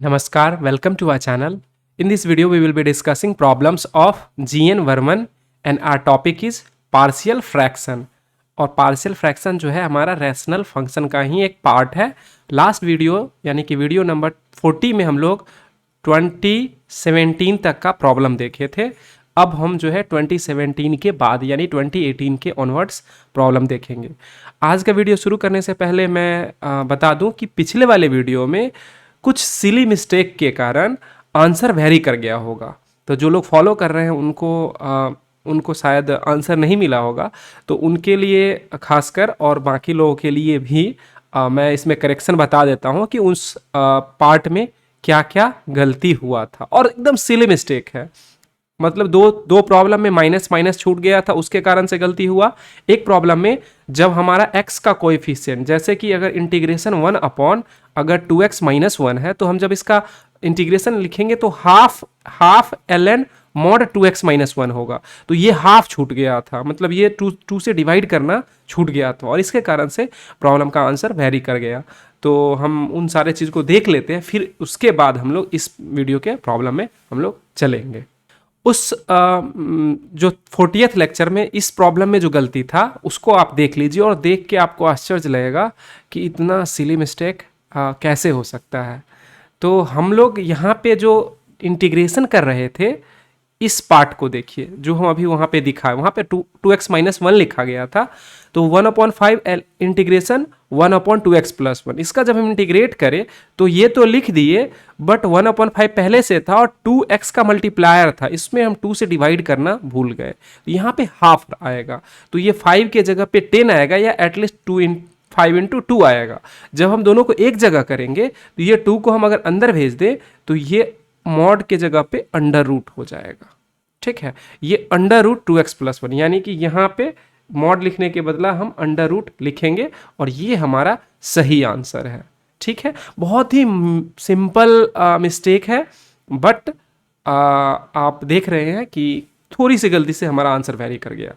Namaskar, welcome to our channel. In this video, we will be discussing problems of G.N. Varman and our topic is partial fraction. और partial fraction जो है हमारा rational function का ही एक part है। Last video यानी कि video number 40 में हम लोग 2017 तक का प्रॉब्लम देखे थे। अब हम जो है 2017 के बाद यानी 2018 के ऑनवर्ड्स प्रॉब्लम देखेंगे। आज का वीडियो शुरू करने से पहले मैं बता दूं कि पिछले वाले वीडियो में कुछ सिली मिस्टेक के कारण आंसर वेरी कर गया होगा, तो जो लोग फॉलो कर रहे हैं उनको शायद आंसर नहीं मिला होगा, तो उनके लिए खासकर और बाकी लोगों के लिए भी मैं इसमें करेक्शन बता देता हूं कि उस पार्ट में क्या क्या गलती हुआ था और एकदम सिली मिस्टेक है। मतलब दो प्रॉब्लम में माइनस माइनस छूट गया था, उसके कारण से गलती हुआ। एक प्रॉब्लम में जब हमारा x का कोएफिशिएंट, जैसे कि अगर इंटीग्रेशन 1 अपॉन अगर 2x माइनस 1 है, तो हम जब इसका इंटीग्रेशन लिखेंगे तो half ln mod 2x minus 1 होगा। तो ये हाफ छूट गया था, मतलब ये टू से डिवाइड करना छूट गया था और इसके कारण से प्रॉब्लम का आंसर वेरी कर गया। तो हम उन सारे चीज़ को देख लेते हैं, फिर उसके बाद हम लोग इस वीडियो के प्रॉब्लम में हम लोग चलेंगे। उस जो 40th लेक्चर में इस प्रॉब्लम में जो गलती था उसको आप देख लीजिए और देख के आपको आश्चर्य लगेगा कि इतना सिली मिस्टेक कैसे हो सकता है। तो हम लोग यहाँ पे जो इंटीग्रेशन कर रहे थे, इस पार्ट को देखिए जो हम अभी वहाँ पे दिखा है, वहाँ पे 2x माइनस 1 लिखा गया था, तो 1/5 इंटीग्रेशन 1/2x प्लस 1। इसका जब हम इंटीग्रेट करें तो ये तो लिख दिए, बट 1/5 पहले से था और 2x का मल्टीप्लायर था, इसमें हम 2 से डिवाइड करना भूल गए, तो यहाँ पे हाफ आएगा। तो ये 5 के जगह पे 10 आएगा या एटलीस्ट 5 इंटू 2 आएगा। जब हम दोनों को एक जगह करेंगे तो ये 2 को हम अगर अंदर भेज दें तो ये मॉड के जगह पे अंडर रूट हो जाएगा। ठीक है, ये अंडर रूट 2x प्लस 1, यानी कि यहाँ पे मॉड लिखने के बदला हम अंडर रूट लिखेंगे और ये हमारा सही आंसर है। ठीक है, बहुत ही सिंपल मिस्टेक है, बट आप देख रहे हैं कि थोड़ी सी गलती से हमारा आंसर वेरी कर गया।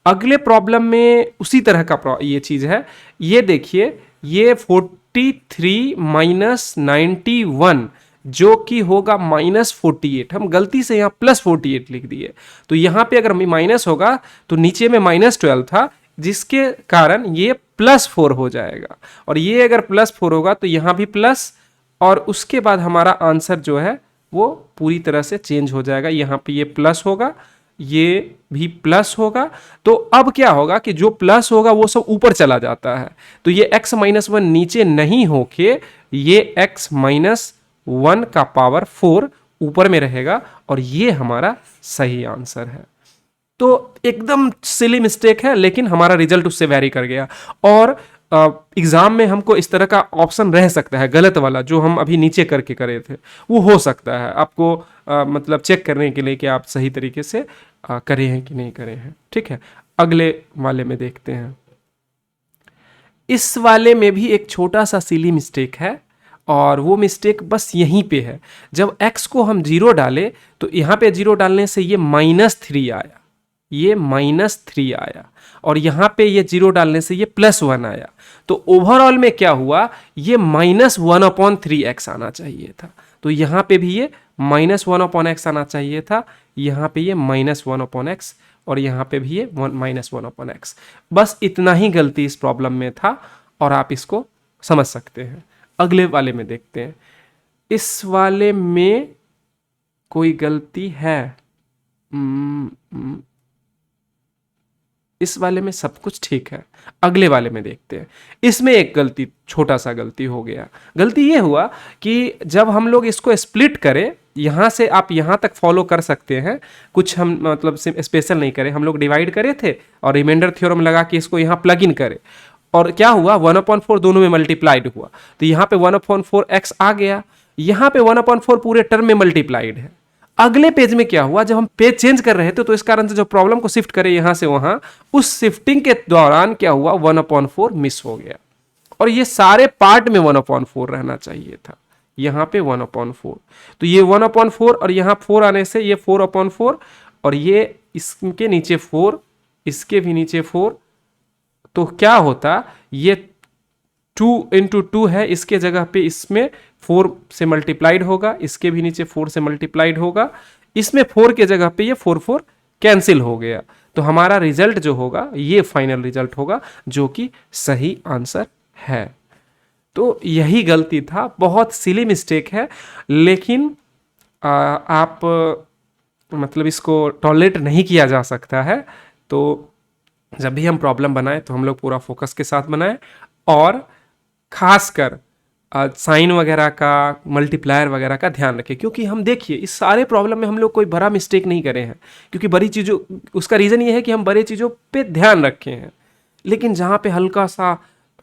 अगले प्रॉब्लम में उसी तरह का ये चीज़ है। ये देखिए, ये 43 माइनस 91 जो कि होगा -48, हम गलती से यहाँ +48 लिख दिए। तो यहाँ पे अगर माइनस होगा तो नीचे में -12 था, जिसके कारण ये +4 हो जाएगा, और ये अगर +4 होगा तो यहाँ भी प्लस, और उसके बाद हमारा आंसर जो है वो पूरी तरह से चेंज हो जाएगा। यहाँ पे ये प्लस होगा, ये भी प्लस होगा। तो अब क्या होगा कि जो प्लस होगा वो सब ऊपर चला जाता है, तो ये x माइनस 1 नीचे नहीं होके ये x माइनस 1 का पावर 4 ऊपर में रहेगा, और ये हमारा सही आंसर है। तो एकदम सिली मिस्टेक है, लेकिन हमारा रिजल्ट उससे वेरी कर गया। और एग्जाम में हमको इस तरह का ऑप्शन रह सकता है, गलत वाला जो हम अभी नीचे करके करे थे वो हो सकता है आपको मतलब चेक करने के लिए कि आप सही तरीके से करे हैं कि नहीं करे हैं। ठीक है, अगले वाले में देखते हैं। इस वाले में भी एक छोटा सा सिली मिस्टेक है, और वो मिस्टेक बस यहीं पे है। जब x को हम 0 डाले तो यहाँ पे 0 डालने से ये -3 आया, ये -3 आया, और यहाँ पे ये 0 डालने से ये +1 आया। तो ओवरऑल में क्या हुआ, ये -1/3x आना चाहिए था। तो यहाँ पे भी ये -1/x आना चाहिए था, यहाँ पे ये -1/x, और यहाँ पे भी ये -1/x। बस इतना ही गलती इस प्रॉब्लम में था और आप इसको समझ सकते हैं। अगले वाले में देखते हैं। इस वाले में कोई गलती है? इस वाले में सब कुछ ठीक है। अगले वाले में देखते हैं। इसमें एक गलती, छोटा सा गलती हो गया। गलती ये हुआ कि जब हम लोग इसको स्प्लिट करें, यहाँ से आप यहाँ तक फॉलो कर सकते हैं, कुछ हम मतलब स्पेशल नहीं करें, हम लोग डिवाइड करे थे और रिमाइंडर थ्योरम लगा के इसको यहाँ प्लग इन करें, और क्या हुआ 1/4 दोनों में मल्टीप्लाइड हुआ, तो यहाँ पे 1/4x आ गया, यहाँ पे 1/4 पूरे टर्म में मल्टीप्लाइड है। अगले पेज में क्या हुआ, जब हम पेज चेंज कर रहे थे तो इस कारण से जो प्रॉब्लम को शिफ्ट करें यहाँ से वहाँ, उस शिफ्टिंग के दौरान क्या हुआ 1/4 मिस हो गया, और ये सारे पार्ट में 1/4 रहना चाहिए था, यहाँ पे 1/4। तो ये 1/4 और यहाँ 4 आने से ये 4/4, और ये इसके नीचे 4, इसके भी नीचे 4, तो क्या होता, ये 2 इंटू 2 है, इसके जगह पे इसमें 4 से मल्टीप्लाइड होगा, इसके भी नीचे 4 से मल्टीप्लाइड होगा, इसमें 4 के जगह पे ये 4 4 कैंसिल हो गया। तो हमारा रिजल्ट जो होगा ये फाइनल रिजल्ट होगा जो कि सही आंसर है। तो यही गलती था, बहुत सिली मिस्टेक है, लेकिन आप मतलब इसको टॉलरेट नहीं किया जा सकता है। तो जब भी हम प्रॉब्लम बनाएं तो हम लोग पूरा फोकस के साथ बनाएं, और खासकर साइन वगैरह का, मल्टीप्लायर वगैरह का ध्यान रखें, क्योंकि हम देखिए इस सारे प्रॉब्लम में हम लोग कोई बड़ा मिस्टेक नहीं करे हैं, क्योंकि बड़ी चीज़ों, उसका रीज़न ये है कि हम बड़े चीज़ों पे ध्यान रखे हैं, लेकिन जहाँ पे हल्का सा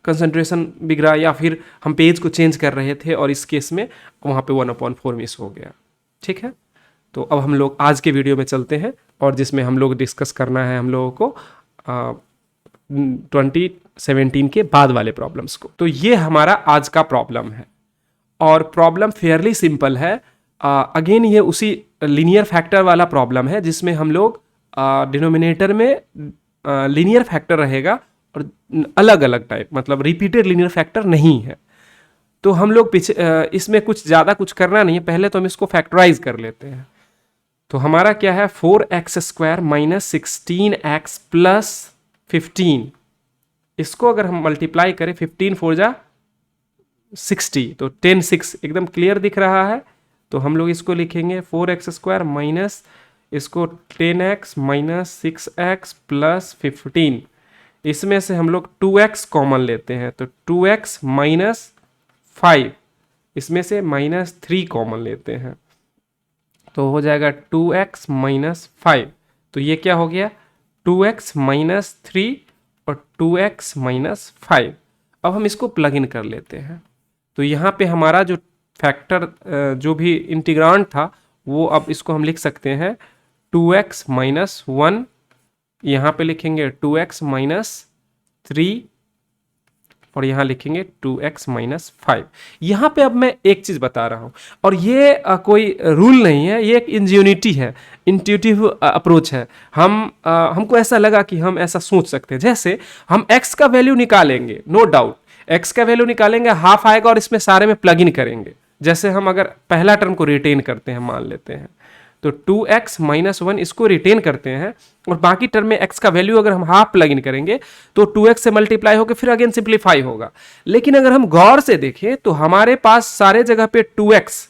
कंसंट्रेशन बिगड़ा या फिर हम पेज को चेंज कर रहे थे और इस केस में वहाँ पे 1/4 मिस हो गया। ठीक है, तो अब हम लोग आज के वीडियो में चलते हैं, और जिसमें हम लोग डिस्कस करना है हम लोगों को 2017 के बाद वाले प्रॉब्लम्स को। तो ये हमारा आज का प्रॉब्लम है, और प्रॉब्लम फेयरली सिंपल है। अगेन ये उसी लीनियर फैक्टर वाला प्रॉब्लम है, जिसमें हम लोग डिनोमिनेटर में लीनियर फैक्टर रहेगा और अलग अलग टाइप, मतलब रिपीटेड लीनियर फैक्टर नहीं है। तो हम लोग पीछे इसमें कुछ ज़्यादा कुछ करना नहीं है, पहले तो हम इसको फैक्टराइज कर लेते हैं। तो हमारा क्या है, 4x² माइनस 16x प्लस 15, इसको अगर हम मल्टीप्लाई करें 15 4 जा 60, तो 10 6 एकदम क्लियर दिख रहा है। तो हम लोग इसको लिखेंगे 4x² माइनस इसको 10x माइनस 6x प्लस 15, इसमें से हम लोग 2x कॉमन लेते हैं, तो 2x माइनस 5, इसमें से माइनस 3 कॉमन लेते हैं, तो हो जाएगा 2x माइनस 5। तो ये क्या हो गया, 2x माइनस 3 और 2x माइनस 5। अब हम इसको प्लग इन कर लेते हैं। तो यहाँ पे हमारा जो फैक्टर जो भी इंटीग्रांड था वो, अब इसको हम लिख सकते हैं 2x माइनस 1, यहाँ पे लिखेंगे 2x माइनस 3, और यहाँ लिखेंगे 2x माइनस 5। यहाँ पे अब मैं एक चीज़ बता रहा हूँ, और ये कोई रूल नहीं है, ये एक इंजीनिटी है, इंट्यूटिव अप्रोच है। हमको ऐसा लगा कि हम ऐसा सोच सकते हैं, जैसे हम x का वैल्यू निकालेंगे, नो डाउट x का वैल्यू निकालेंगे, हाफ आएगा और इसमें सारे में प्लग इन करेंगे। जैसे हम अगर पहला टर्म को रिटेन करते हैं, मान लेते हैं, तो 2x माइनस 1 इसको रिटेन करते हैं, और बाकी टर्म में x का वैल्यू अगर हम हाफ प्लग इन करेंगे तो 2x से मल्टीप्लाई होकर फिर अगेन सिंप्लीफाई होगा। लेकिन अगर हम गौर से देखें तो हमारे पास सारे जगह पे 2x,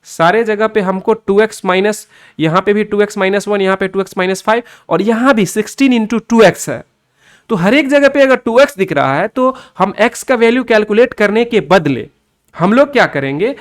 सारे जगह पे हमको 2x माइनस, यहाँ पे भी 2x माइनस 1, यहाँ पे 2x माइनस 5, और यहाँ भी 16 इंटू 2x है। तो हर एक जगह पे अगर 2x दिख रहा है तो हम x का वैल्यू कैलकुलेट करने के बदले हम लोग क्या करेंगे,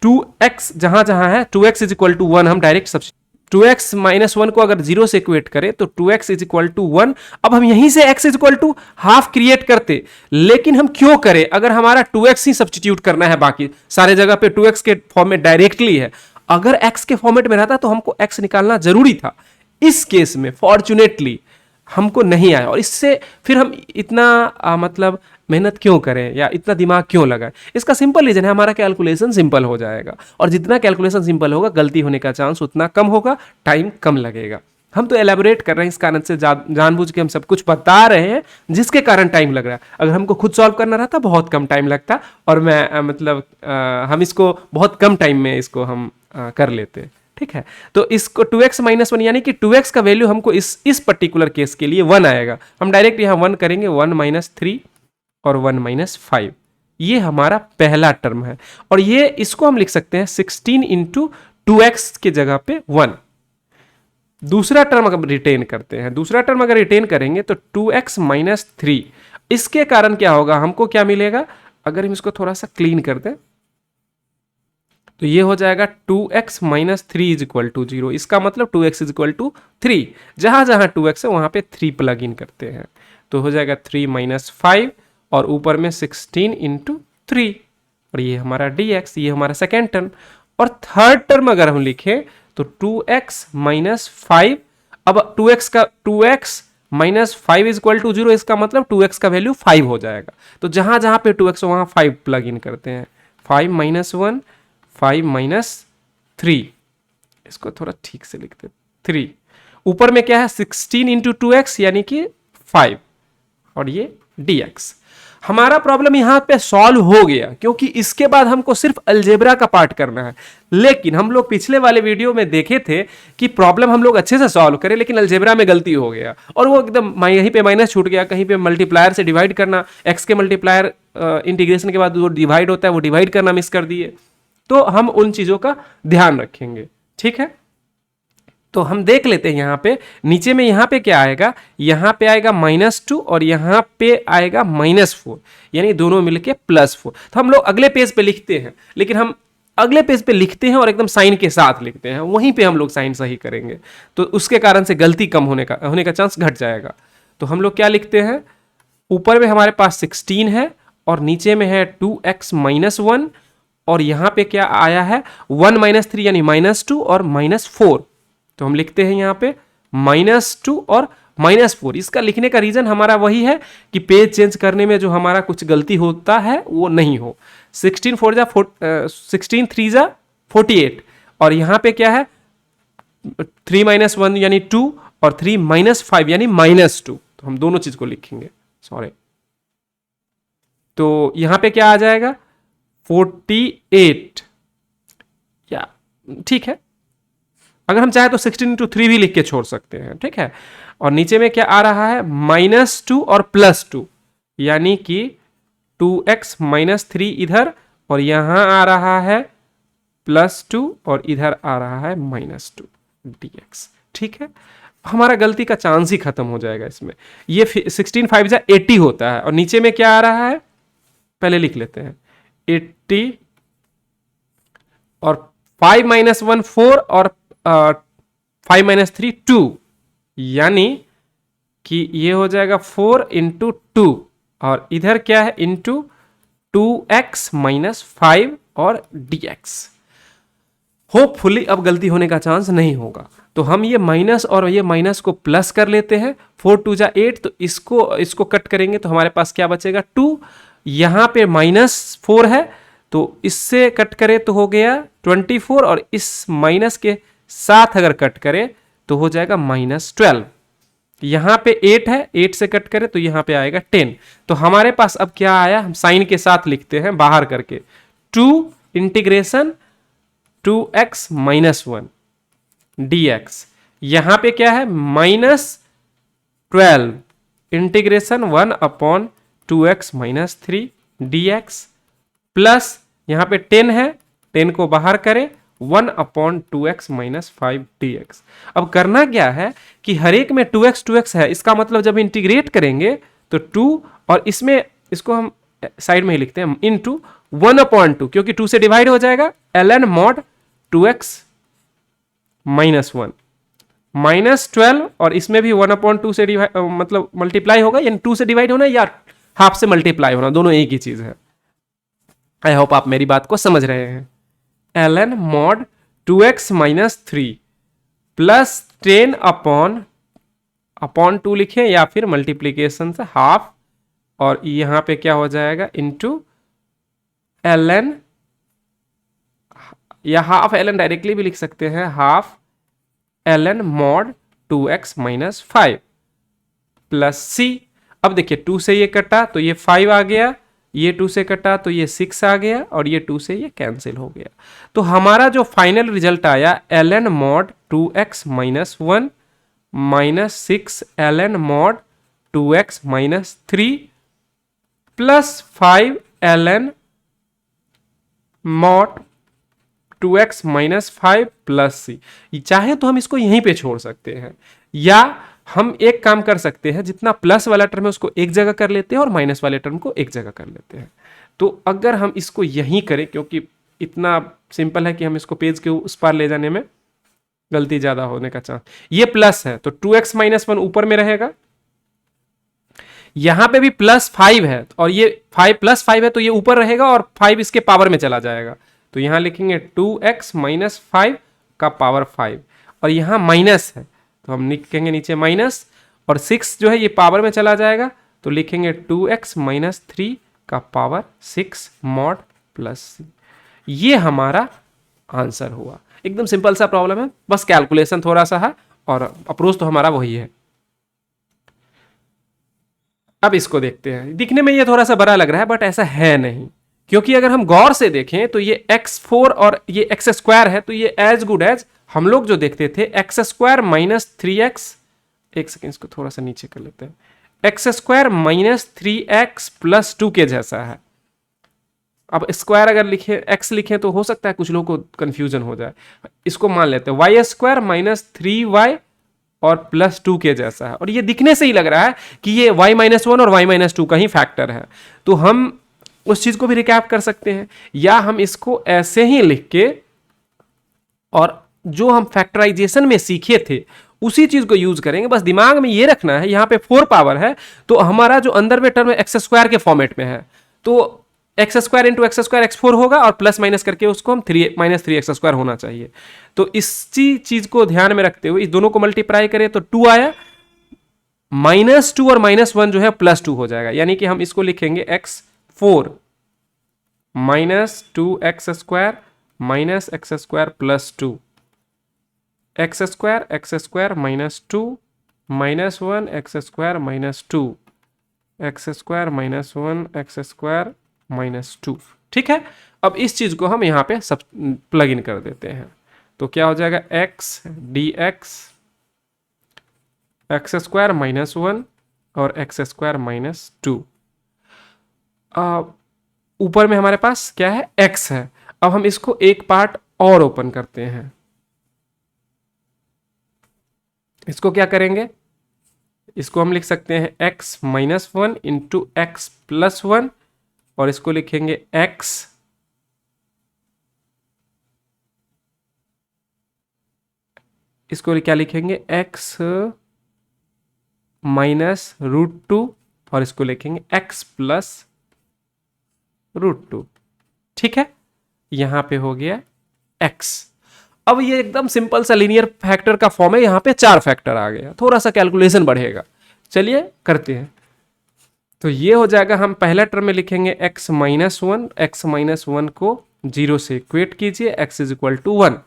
2x जहां जहां है 2x इज इक्वल टू 1, हम डायरेक्ट 2x माइनस 1 को अगर 0 से इक्वेट करें तो 2x इज इक्वल टू 1। अब हम यहीं से x is equal to half create करते, लेकिन हम क्यों करें, अगर हमारा 2x ही सब्स्टिट्यूट करना है, बाकी सारे जगह पे 2x के फॉर्म में डायरेक्टली है, अगर x के फॉर्मेट में रहता तो हमको x निकालना जरूरी था। इस केस में फॉर्चुनेटली हमको नहीं आया, और इससे फिर हम इतना मतलब मेहनत क्यों करें या इतना दिमाग क्यों लगाएं। इसका सिंपल रीजन है, हमारा कैलकुलेशन सिंपल हो जाएगा, और जितना कैलकुलेशन सिंपल होगा गलती होने का चांस उतना कम होगा, टाइम कम लगेगा। हम तो एलैबोरेट कर रहे हैं, इस कारण से जानबूझ के हम सब कुछ बता रहे हैं जिसके कारण टाइम लग रहा है। अगर हमको खुद सॉल्व करना रहता बहुत कम टाइम लगता, और मैं मतलब हम इसको बहुत कम टाइम में इसको हम कर लेते। ठीक है, तो इसको 2x माइनस 1 यानी कि 2x का वैल्यू हमको इस पर्टिकुलर केस के लिए 1 आएगा, हम डायरेक्ट यहाँ 1 करेंगे, 1 माइनस 3 और 1 माइनस 5, ये हमारा पहला टर्म है। और ये इसको हम लिख सकते हैं 16 इंटू 2x के जगह पे 1। दूसरा टर्म अगर रिटेन करते हैं, दूसरा टर्म अगर रिटेन करेंगे तो 2x माइनस 3, इसके कारण क्या होगा, हमको क्या मिलेगा, अगर हम इसको थोड़ा सा क्लीन कर दें तो ये हो जाएगा 2x minus 3 is equal to 0। इसका मतलब 2x इज इक्वल टू 3, जहां जहां 2x है वहां पे 3 प्लग इन करते हैं, तो हो जाएगा 3 माइनस 5 और ऊपर में 16 इंटू 3, और ये हमारा dx, ये हमारा सेकेंड टर्म। और थर्ड टर्म अगर हम लिखें तो 2x माइनस 5, अब 2x minus 5 is equal to 0, इसका मतलब 2x का वैल्यू 5 हो जाएगा। तो जहां जहां पे 2x हो वहां 5 प्लग इन करते हैं, 5 माइनस 1, 5 माइनस 3, इसको थोड़ा ठीक से लिखते 3, ऊपर में क्या है 16 इंटू 2x यानी कि 5, और ये dx। हमारा प्रॉब्लम यहां पे सॉल्व हो गया, क्योंकि इसके बाद हमको सिर्फ अलजेब्रा का पार्ट करना है। लेकिन हम लोग पिछले वाले वीडियो में देखे थे कि प्रॉब्लम हम लोग अच्छे से सॉल्व करें, लेकिन अलजेब्रा में गलती हो गया और वो एकदम यहीं पे माइनस छूट गया, कहीं पे मल्टीप्लायर से डिवाइड करना, एक्स के मल्टीप्लायर इंटीग्रेशन के बाद वो डिवाइड होता है, वो डिवाइड करना मिस कर दिए। तो हम उन चीजों का ध्यान रखेंगे, ठीक है। तो हम देख लेते हैं यहां पे नीचे में, यहां पे क्या आएगा, यहां पे आएगा -2 और यहां पे आएगा -4, यानी दोनों मिलके +4। तो हम लोग अगले पेज पे लिखते हैं, लेकिन हम अगले पेज पे लिखते हैं और एकदम साइन के साथ लिखते हैं, वहीं पे हम लोग साइन सही करेंगे, तो उसके कारण से गलती कम होने का चांस घट जाएगा। तो हम लोग क्या लिखते हैं, ऊपर में हमारे पास 16 है और नीचे में है 2x - 1 और यहां पे क्या आया है 1 - 3 यानी -2 और -4। तो हम लिखते हैं यहाँ पे -2 और -4। इसका लिखने का रीजन हमारा वही है कि पेज चेंज करने में जो हमारा कुछ गलती होता है वो नहीं हो। 16 3 जा 48 और यहाँ पे क्या है 3 - 1 यानी 2 और 3 - 5 यानी -2। तो हम दोनों चीज को लिखेंगे, सॉरी। तो यहाँ पे क्या आ जाएगा 48, या ठीक है। अगर हम चाहे तो 16 × 3 भी लिख के छोड़ सकते हैं, ठीक है। और नीचे में क्या आ रहा है -2 और +2, यानी कि 2x - 3 इधर और यहां आ रहा है +2 और इधर आ रहा है -2 dx, ठीक है। हमारा गलती का चांस ही खत्म हो जाएगा इसमें। ये 16 5 जा 80 होता है और नीचे में क्या आ रहा है, पहले लिख लेते हैं 80 और 5 - 1 4 और 5 - 3 2, यानी कि ये हो जाएगा 4 × 2 और इधर क्या है इंटू 2x - 5 और dx। होपफुली अब गलती होने का चांस नहीं होगा। तो हम ये माइनस और ये माइनस को प्लस कर लेते हैं, 4 2 जा 8, तो इसको कट करेंगे तो हमारे पास क्या बचेगा 2। यहां पे -4 है तो इससे कट करें तो हो गया 24 और इस माइनस के साथ अगर कट करें तो हो जाएगा -12। यहां पे 8 है, 8 से कट करें तो यहां पे आएगा 10। तो हमारे पास अब क्या आया, हम साइन के साथ लिखते हैं बाहर करके 2 इंटीग्रेशन 2x - 1 dx। यहां पे क्या है -12 इंटीग्रेशन 1/2x - 3 dx प्लस यहां पे 10 है, 10 को बाहर करें 1/2x - 5 dx। अब करना क्या है कि हर एक में 2x है, इसका मतलब जब इंटीग्रेट करेंगे तो 2 और इसमें इसको हम साइड में ही लिखते हैं इनटू 1/2, क्योंकि 2 से डिवाइड हो जाएगा ln mod 2x - 1 -12 और इसमें भी 1/2 से मतलब मल्टीप्लाई होगा, यानी 2 से डिवाइड होना या हाफ से मल्टीप्लाई होना, दोनों एक ही चीज है। आई होप आप मेरी बात को समझ रहे हैं। ln mod 2x - 3 प्लस 10/2 लिखें या फिर मल्टीप्लीकेशन से हाफ, और यहां पे क्या हो जाएगा इंटू ln, या हाफ ln डायरेक्टली भी लिख सकते हैं, half ln mod 2x - 5 plus c। अब देखिए 2 से ये कटा तो ये 5 आ गया, ये 2 से कटा तो ये 6 आ गया और ये 2 से ये कैंसिल हो गया। तो हमारा जो फाइनल रिजल्ट आया ln mod 2x - 1 -6 ln mod 2x - 3 plus 5 ln mod 2x - 5 plus c। चाहे तो हम इसको यहीं पे छोड़ सकते हैं, या हम एक काम कर सकते हैं, जितना प्लस वाला टर्म है उसको एक जगह कर लेते हैं और माइनस वाले टर्म को एक जगह कर लेते हैं। तो अगर हम इसको यहीं करें, क्योंकि इतना सिंपल है कि हम इसको पेज के उस पार ले जाने में गलती ज्यादा होने का चांस, ये प्लस है तो 2x - 1 ऊपर में रहेगा, यहां पे भी +5 है और ये 5 +5 है तो ये ऊपर रहेगा और 5 इसके पावर में चला जाएगा, तो यहां लिखेंगे 2x - 5 का पावर 5 और यहां माइनस है तो हम लिखेंगे नीचे माइनस, और 6 जो है ये पावर में चला जाएगा तो लिखेंगे 2x - 3 का पावर 6 mod प्लस c। ये हमारा आंसर हुआ। एकदम सिंपल सा प्रॉब्लम है, बस कैलकुलेशन थोड़ा सा है और अप्रोच तो हमारा वही है। अब इसको देखते हैं। दिखने में ये थोड़ा सा बड़ा लग रहा है बट ऐसा है नहीं, क्योंकि अगर हम गौर से देखें तो ये x4 और ये x स्क्वायर है, तो ये एज गुड एज हम लोग जो देखते थे एक्स स्क्वायर माइनस 3x, एक सेकेंड इसको थोड़ा सा नीचे कर लेते हैं, X square minus 3x plus 2 के जैसा है। अब स्क्वायर अगर लिखे x लिखे तो हो सकता है कुछ लोगों को कंफ्यूजन हो जाए, इसको मान लेते हैं वाई स्क्वायर माइनस 3y और प्लस 2 के जैसा है। और ये दिखने से ही लग रहा है कि ये y माइनस 1 और y माइनस 2 का ही फैक्टर है। तो हम उस चीज को भी रिकैप कर सकते हैं, या हम इसको ऐसे ही लिख के और जो हम फैक्टराइजेशन में सीखे थे उसी चीज को यूज करेंगे। बस दिमाग में ये रखना है यहाँ पे 4 पावर है तो हमारा जो अंदर में टर्म एक्स स्क्वायर के फॉर्मेट में है, तो x square into x square x4 होगा और प्लस माइनस करके उसको हम 3 माइनस 3x स्क्वायर होना चाहिए। तो इस चीज को ध्यान में रखते हुए इस दोनों को मल्टीप्लाई करें तो 2 आया, -2 और -1 जो है +2 हो जाएगा, यानी कि हम इसको लिखेंगे x4 minus 2x square minus x square plus 2, x square minus 2 minus 1 x square minus 2, x square minus 1 x square minus 2। ठीक है, अब इस चीज को हम यहाँ पे सब प्लग इन कर देते हैं, तो क्या हो जाएगा x dx x square minus 1 और एक्स स्क्वायर माइनस 2। ऊपर में हमारे पास क्या है x है। अब हम इसको एक पार्ट और ओपन करते हैं, इसको क्या करेंगे, इसको हम लिख सकते हैं x minus 1 into x plus 1 और इसको लिखेंगे x इसको क्या लिखेंगे x माइनस √2 और इसको लिखेंगे x प्लस √2। ठीक है, यहां पे हो गया x। अब ये एकदम सिंपल सा लीनियर फैक्टर का फॉर्म है, यहां पे 4 फैक्टर आ गया, थोड़ा सा कैलकुलेशन बढ़ेगा। चलिए करते हैं, तो ये हो जाएगा, हम पहला टर्म में लिखेंगे x माइनस 1 को 0 से इक्वेट कीजिए, x इज इक्वल टू 1।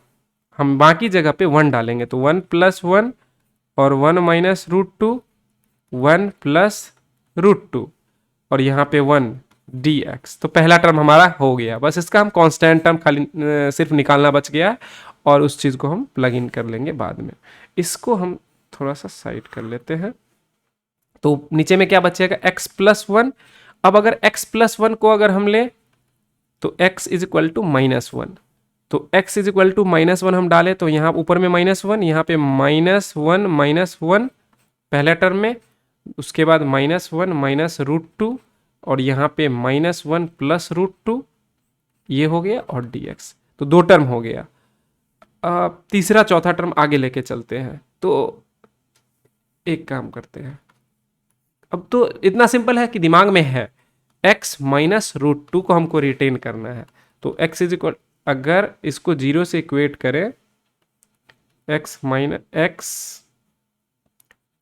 हम बाकी जगह पे 1 डालेंगे तो 1 प्लस 1 और 1 माइनस √2 1 प्लस √2 और यहाँ पे 1 dx। तो पहला टर्म हमारा हो गया, बस इसका हम कांस्टेंट टर्म खाली सिर्फ निकालना बच गया और उस चीज़ को हम प्लग इन कर लेंगे बाद में। इसको हम थोड़ा सा साइड कर लेते हैं, तो नीचे में क्या बचेगा x प्लस 1। अब अगर x प्लस 1 को अगर हम लें तो x इज इक्वल टू -1, तो x इज इक्वल टू -1 हम डालें तो यहाँ ऊपर में -1, यहाँ पे -1 पहले टर्म में, उसके बाद -1 माइनस √2 और यहाँ पे -1 प्लस √2, ये हो गया और dx। तो 2 टर्म हो गया। तीसरा चौथा टर्म आगे लेके चलते हैं, तो एक काम करते हैं, अब तो इतना सिंपल है कि दिमाग में है, x माइनस √2 को हमको रिटेन करना है। तो x इज इक्वल, अगर इसको 0 से इक्वेट करें, x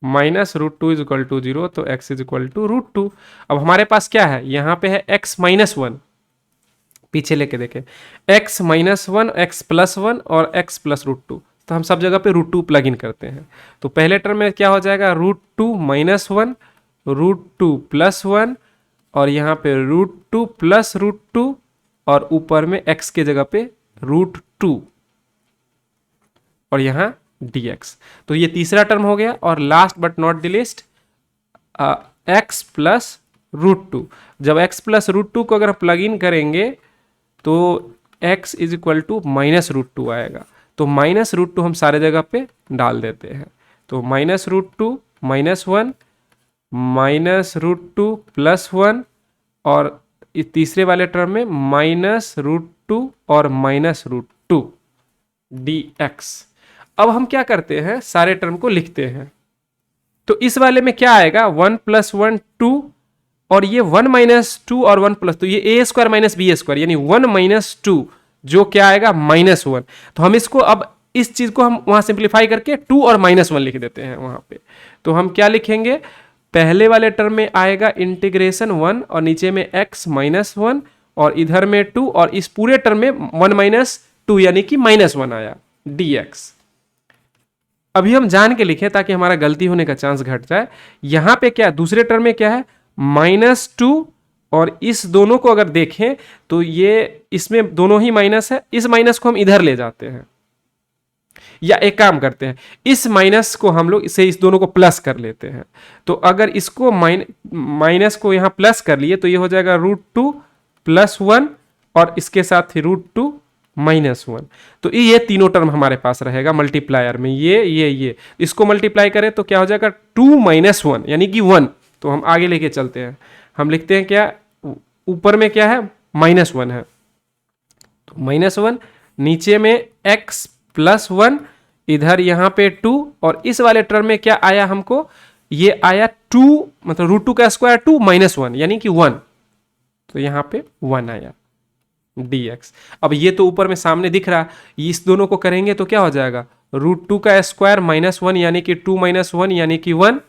minus √2 is equal to 0, तो x इज इक्वल टू √2। अब हमारे पास क्या है, यहाँ पे है x माइनस 1, पीछे लेके देखें x माइनस 1 x प्लस 1 और x प्लस √2, तो हम सब जगह पे √2 प्लग इन करते हैं। तो पहले टर्म में क्या हो जाएगा, √2 माइनस 1 √2 प्लस 1 और यहाँ पे √2 प्लस √2 और ऊपर में x के जगह पे √2 और यहाँ dx। तो ये तीसरा टर्म हो गया। और last but not the least x plus √2। जब x प्लस √2 को अगर प्लग इन करेंगे तो x is equal to minus √2 आएगा। तो माइनस √2 हम सारे जगह पे डाल देते हैं, तो माइनस √2 -1 माइनस √2 प्लस 1 और इस तीसरे वाले टर्म में माइनस √2 और माइनस √2 dx। अब हम क्या करते हैं, सारे टर्म को लिखते हैं। तो इस वाले में क्या आएगा, 1 प्लस 1 2 और ये 1 माइनस 2 और 1 प्लस, तो ये ए स्क्वायर माइनस बी स्क्वायर यानी 1 माइनस 2 जो क्या आएगा -1। तो हम इसको अब इस चीज को हम वहां सिंप्लीफाई करके 2 और -1 लिख देते हैं वहां पे। तो हम क्या लिखेंगे, पहले वाले टर्म में आएगा इंटीग्रेशन 1 और नीचे में x माइनस 1 और इधर में 2 और इस पूरे टर्म में 1 माइनस 2 यानी कि -1 आया dx। अभी हम जान के लिखें ताकि हमारा गलती होने का चांस घट जाए। यहां पे क्या दूसरे टर्म में क्या है, -2 और इस दोनों को अगर देखें तो ये इसमें दोनों ही माइनस है, इस माइनस को हम इधर ले जाते हैं, या एक काम करते हैं इस माइनस को हम लोग इसे इस दोनों को प्लस कर लेते हैं। तो अगर इसको माइनस को यहां प्लस कर लिए तो ये हो जाएगा √2 + 1 और इसके साथ ही √2 -1। तो ये तीनों टर्म हमारे पास रहेगा मल्टीप्लायर में, ये इसको मल्टीप्लाई करें तो क्या हो जाएगा 2 - 1 यानी कि 1। तो हम आगे लेके चलते हैं, हम लिखते हैं क्या, ऊपर में क्या है -1 है, तो -1, नीचे में x + 1, इधर यहां पे 2 और इस वाले टर्म में क्या आया हमको, ये आया 2 मतलब √2 का स्क्वायर 2 - 1 यानी कि 1, तो यहां पे 1 आया dx। अब ये तो ऊपर में सामने दिख रहा, इस दोनों को करेंगे तो क्या हो जाएगा, √2 का स्क्वायर -1 यानी कि 2 - 1 यानी कि 1।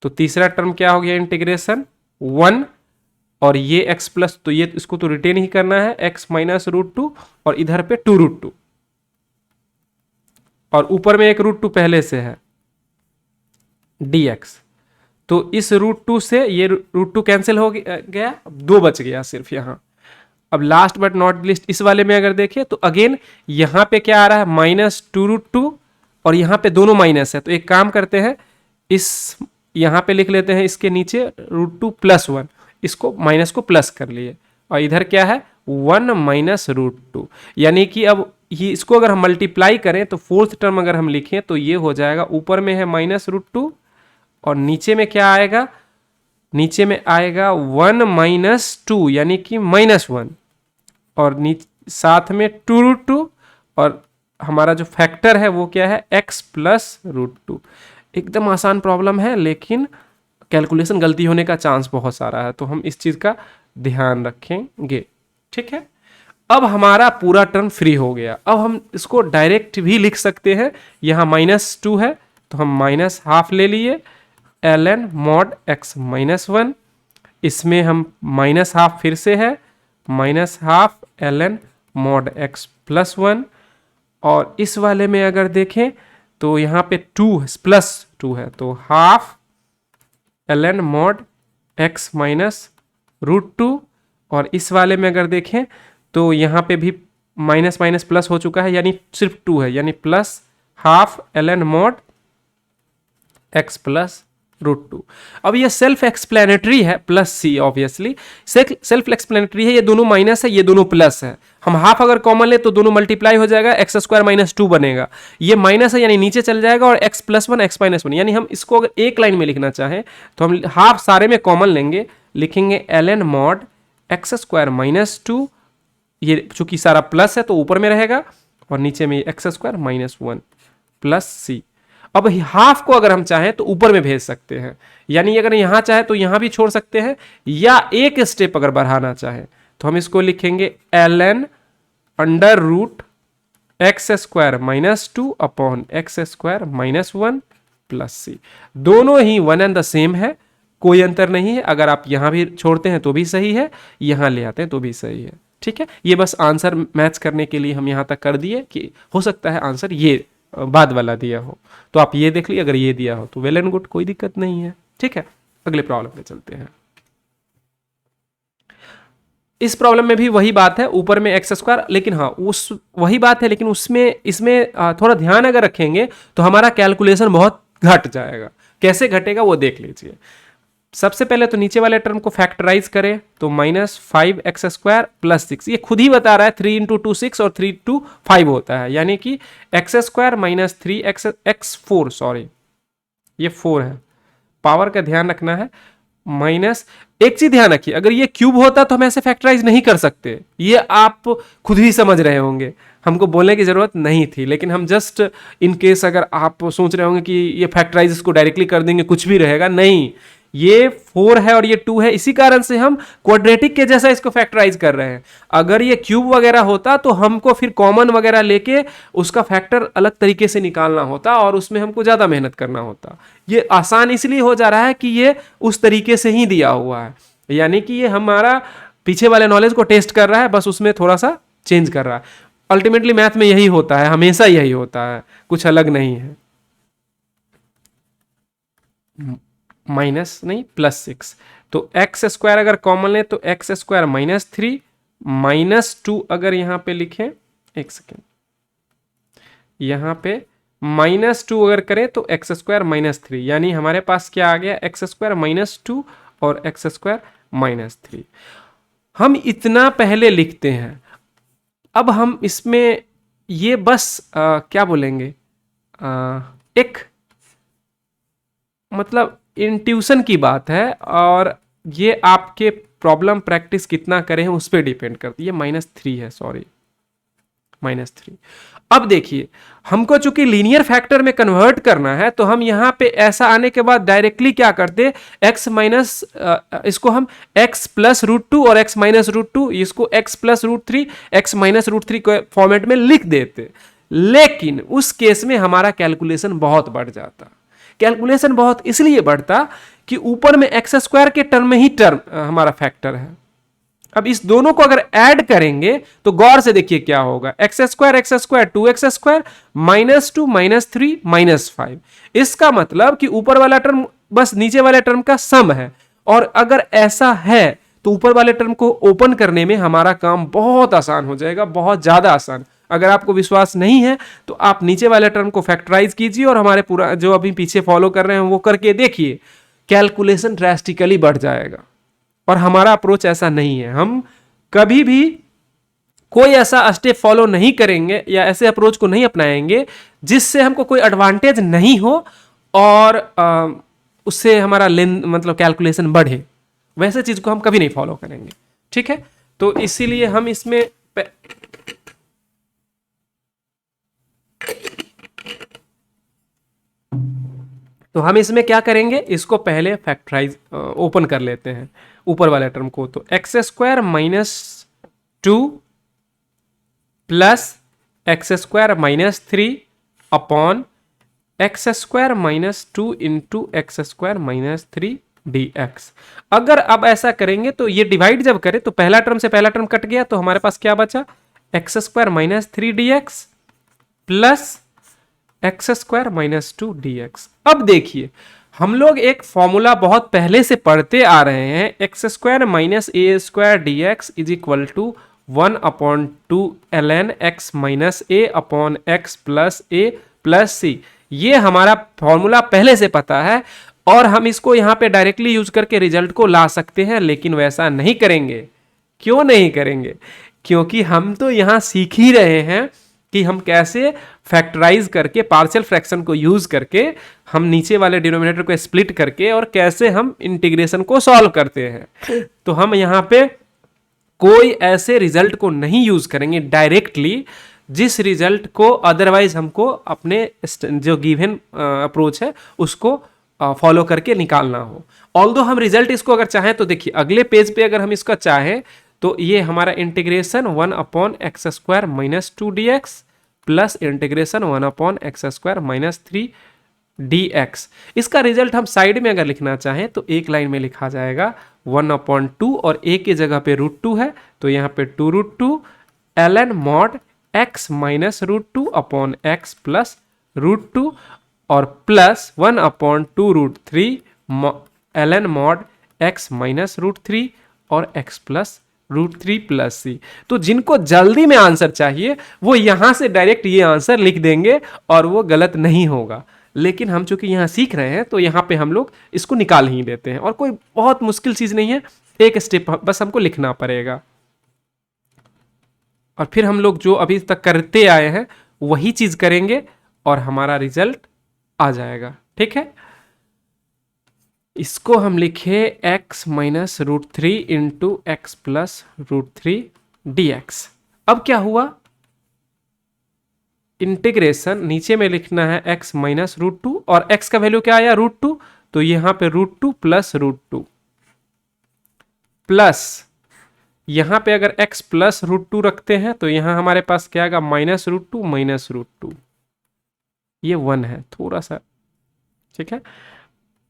तो तीसरा टर्म क्या हो गया, इंटीग्रेशन 1 और ये x प्लस, तो ये इसको तो रिटेन ही करना है, x - √2 और इधर पे 2√2 और ऊपर में एक √2 पहले से है dx। तो इस √2 से ये √2 कैंसिल हो गया, 2 बच गया सिर्फ यहां। अब लास्ट बट नॉट लिस्ट इस वाले में अगर देखें तो अगेन यहां पे क्या आ रहा है -2√2 और यहां पे दोनों माइनस है, तो एक काम करते हैं इस यहां पे लिख लेते हैं इसके नीचे √2 + 1, इसको माइनस को प्लस कर लिए और इधर क्या है 1 - √2 यानी कि अब ये इसको अगर हम मल्टीप्लाई करें तो फोर्थ टर्म अगर हम लिखें तो ये हो जाएगा, ऊपर में है -√2 और नीचे में क्या आएगा, नीचे में आएगा 1 - 2 यानी कि -1 और साथ में 2√2 और हमारा जो फैक्टर है वो क्या है x + √2। एकदम आसान प्रॉब्लम है लेकिन कैलकुलेशन गलती होने का चांस बहुत सारा है, तो हम इस चीज का ध्यान रखेंगे। ठीक है, अब हमारा पूरा टर्म फ्री हो गया। अब हम इसको डायरेक्ट भी लिख सकते हैं, यहाँ -2 है तो हम -½ ले लिए ln mod x - 1, इसमें हम -½ फिर से है -½ ln mod x + 1 और इस वाले में अगर देखें तो यहाँ पे 2 +2 है तो ½ ln mod x - √2 और इस वाले में अगर देखें तो यहाँ पे भी माइनस माइनस प्लस हो चुका है यानी सिर्फ 2 है यानी +½ ln mod x + √2। अब ये सेल्फ एक्सप्लेनेटरी है, +c ऑब्वियसली सेल्फ एक्सप्लेनेटरी है, ये दोनों माइनस है ये दोनों प्लस है, हम हाफ अगर कॉमन ले तो दोनों मल्टीप्लाई हो जाएगा, x² - 2 बनेगा, ये माइनस है यानी नीचे चल जाएगा और x + 1 x - 1 यानी हम इसको अगर एक लाइन में लिखना चाहें तो हम हाफ सारे में कॉमन लेंगे, लिखेंगे ln mod x² - 2, ये चूंकि सारा प्लस है तो ऊपर में रहेगा और नीचे में x² - 1 +c। अब हाफ को अगर हम चाहें तो ऊपर में भेज सकते हैं, यानी अगर यहां चाहे तो यहां भी छोड़ सकते हैं या एक स्टेप अगर बढ़ाना चाहे तो हम इसको लिखेंगे ln √x² - 2 upon x² - 1 +c। दोनों ही वन एंड द सेम है, कोई अंतर नहीं है, अगर आप यहां भी छोड़ते हैं तो भी सही है, यहां ले आते हैं तो भी सही है। ठीक है, ये बस आंसर मैच करने के लिए हम यहां तक कर दिए कि हो सकता है आंसर ये बाद वाला दिया हो, तो आप ये देख लीजिए, अगर ये दिया हो तो वेल एंड गुड, कोई दिक्कत नहीं है। ठीक है, अगले प्रॉब्लम पे चलते हैं। इस प्रॉब्लम में भी वही बात है, ऊपर में x², लेकिन हाँ उस वही बात है लेकिन उसमें इसमें थोड़ा ध्यान अगर रखेंगे तो हमारा कैलकुलेशन बहुत घट जाएगा। कैसे घटेगा वो देख लीजिए। सबसे पहले तो नीचे वाले टर्म को फैक्टराइज करें तो -5x² + 6, ये खुद ही बता रहा है 3 × 2 6 और 3 × 2 5 होता है, यानी कि x² - 3x4 सॉरी ये 4 है, पावर का ध्यान रखना है। माइनस एक चीज ध्यान रखिए, अगर ये क्यूब होता तो हम ऐसे फैक्टराइज नहीं कर सकते, ये आप खुद ही समझ रहे होंगे, हमको बोलने की जरूरत नहीं थी, लेकिन हम जस्ट इन केस अगर आप सोच रहे होंगे कि ये फैक्टराइज इसको डायरेक्टली कर देंगे कुछ भी रहेगा, नहीं, ये 4 है और ये 2 है, इसी कारण से हम क्वाड्रेटिक के जैसा इसको फैक्टराइज कर रहे हैं। अगर ये क्यूब वगैरह होता तो हमको फिर कॉमन वगैरह लेके उसका फैक्टर अलग तरीके से निकालना होता और उसमें हमको ज्यादा मेहनत करना होता। ये आसान इसलिए हो जा रहा है कि ये उस तरीके से ही दिया हुआ है, यानी कि ये हमारा पीछे वाले नॉलेज को टेस्ट कर रहा है, बस उसमें थोड़ा सा चेंज कर रहा है। अल्टीमेटली मैथ में यही होता है, हमेशा यही होता है, कुछ अलग नहीं है। माइनस नहीं +6, तो एक्स स्क्वायर अगर कॉमन लें तो एक्स स्क्वायर -3 -2 अगर यहाँ पे लिखें, एक सेकेंड, यहाँ पे -2 अगर करें तो एक्स स्क्वायर -3, यानी हमारे पास क्या आ गया, एक्स स्क्वायर -2 और एक्स स्क्वायर -3। हम इतना पहले लिखते हैं। अब हम इसमें ये बस क्या बोलेंगे, एक मतलब इंट्यूशन की बात है, और ये आपके प्रॉब्लम प्रैक्टिस कितना करें उस पर डिपेंड करती है। -3 है, सॉरी -3। अब देखिए, हमको चूंकि लीनियर फैक्टर में कन्वर्ट करना है, तो हम यहां पे ऐसा आने के बाद डायरेक्टली क्या करते, x माइनस इसको हम x प्लस √2 और x माइनस √2, इसको x प्लस √3 x माइनस √3 के फॉर्मेट में लिख देते। लेकिन उस केस में हमारा कैलकुलेशन बहुत बढ़ जाता। कैलकुलेशन बहुत इसलिए बढ़ता कि ऊपर में एक्स स्क्वायर के टर्म में ही टर्म हमारा फैक्टर है। अब इस दोनों को अगर ऐड करेंगे तो गौर से देखिए क्या होगा, एक्स स्क्वायर 2x स्क्वायर -2 -3 -5। इसका मतलब कि ऊपर वाला टर्म बस नीचे वाले टर्म का सम है। और अगर ऐसा है तो ऊपर वाले टर्म को ओपन करने में हमारा काम बहुत आसान हो जाएगा, बहुत ज्यादा आसान। अगर आपको विश्वास नहीं है तो आप नीचे वाले टर्म को फैक्टराइज कीजिए और हमारे पूरा जो अभी पीछे फॉलो कर रहे हैं वो करके देखिए, कैलकुलेशन ड्रास्टिकली बढ़ जाएगा। और हमारा अप्रोच ऐसा नहीं है, हम कभी भी कोई ऐसा स्टेप फॉलो नहीं करेंगे या ऐसे अप्रोच को नहीं अपनाएंगे जिससे हमको कोई एडवांटेज नहीं हो और उससे हमारा मतलब कैलकुलेशन बढ़े। वैसे चीज को हम कभी नहीं फॉलो करेंगे, ठीक है। तो इसीलिए हम इसमें क्या करेंगे, इसको पहले फैक्टराइज ओपन कर लेते हैं ऊपर वाले टर्म को। तो x square -2 plus x square -3 upon x square -2 into x square -3 dx। अगर अब ऐसा करेंगे तो ये डिवाइड जब करें तो पहला टर्म से पहला टर्म कट गया, तो हमारे पास क्या बचा, x square -3 dx plus x square -2 dx। अब देखिए, हम लोग एक फॉर्मूला बहुत पहले से पढ़ते आ रहे हैं, X square -a² dx is equal to 1/2 ln x minus a upon x plus a plus c। ये हमारा फॉर्मूला पहले से पता है और हम इसको यहाँ पे डायरेक्टली यूज करके रिजल्ट को ला सकते हैं, लेकिन वैसा नहीं करेंगे। क्यों नहीं करेंगे? क्योंकि हम तो यहाँ सीख ही रहे हैं कि हम कैसे फैक्टराइज करके पार्शियल फ्रैक्शन को यूज करके हम नीचे वाले डिनोमिनेटर को स्प्लिट करके और कैसे हम इंटीग्रेशन को सॉल्व करते हैं। तो हम यहाँ पे कोई ऐसे रिजल्ट को नहीं यूज करेंगे डायरेक्टली जिस रिजल्ट को अदरवाइज हमको अपने जो गिवन अप्रोच है उसको फॉलो करके निकालना हो। ऑल्दो हम रिजल्ट इसको अगर चाहें तो देखिए अगले पेज पे अगर हम इसका चाहें तो ये हमारा integration 1/x² -2 dx plus integration 1/x² -3 dx। इसका रिजल्ट हम साइड में अगर लिखना चाहें तो एक लाइन में लिखा जाएगा 1/2 और a की जगह पे √2 है तो यहाँ पे 2√2 ln mod x minus √2 upon x plus √2 और plus 1/2√3 ln mod x minus √3 और x प्लस √3 प्लस c। तो जिनको जल्दी में आंसर चाहिए वो यहां से डायरेक्ट ये आंसर लिख देंगे और वो गलत नहीं होगा। लेकिन हम चूंकि यहाँ सीख रहे हैं तो यहाँ पे हम लोग इसको निकाल ही देते हैं और कोई बहुत मुश्किल चीज नहीं है, एक स्टेप बस हमको लिखना पड़ेगा और फिर हम लोग जो अभी तक करते आए हैं वही चीज करेंगे और हमारा रिजल्ट आ जाएगा। ठीक है, इसको हम लिखे x minus √3 into x plus √3 dx। अब क्या हुआ, इंटीग्रेशन नीचे में लिखना है x माइनस √2 और x का वैल्यू क्या आया √2 तो यहां पे √2 प्लस √2 प्लस यहां पे अगर x प्लस √2 रखते हैं तो यहां हमारे पास क्या आएगा माइनस √2 माइनस √2, ये 1 है थोड़ा सा, ठीक है।